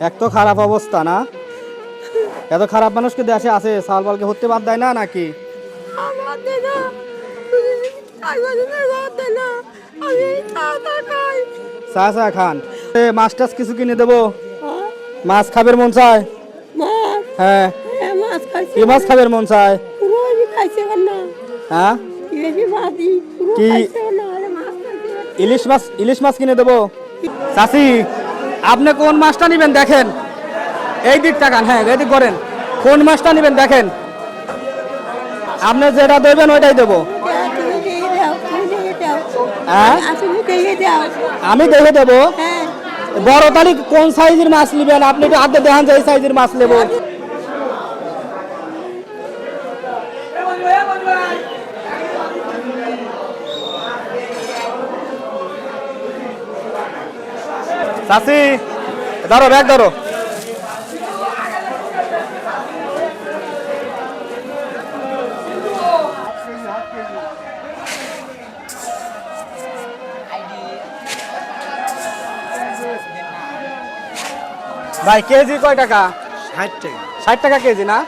এক তো খারাপ অবস্থা না, এত খারাপ মানুষ কি দেশে আছে? সাল বালকে হতে বাদ দেয় না নাকি? চা চা খান, মাছ টাছ কিছু কিনে দেবো। মাছ খাবের মন চায়? হ্যাঁ, কি মাছ খাবের মন চায়? হ্যাঁ, কি ইলিশ মাছ কিনে দেবো? চাচি, আপনি কোন মাছটা নেবেন দেখেন, এই দিক তাকান, হ্যাঁ এদিক করেন, কোন মাছটা নেবেন দেখেন, আপনি যেটা দেবেন ওইটাই দেবো। হ্যাঁ, আমি দেখে দেবো। বড় তালি কোন সাইজের মাছ নেবেন আপনি একটু হাতে দেখান যে এই সাইজের মাছ নেবো। চাচি ধরো, ব্যাগ ধরো। ভাই কেজি কয় টাকা? 60 টাকা। 60 টাকা কেজি না?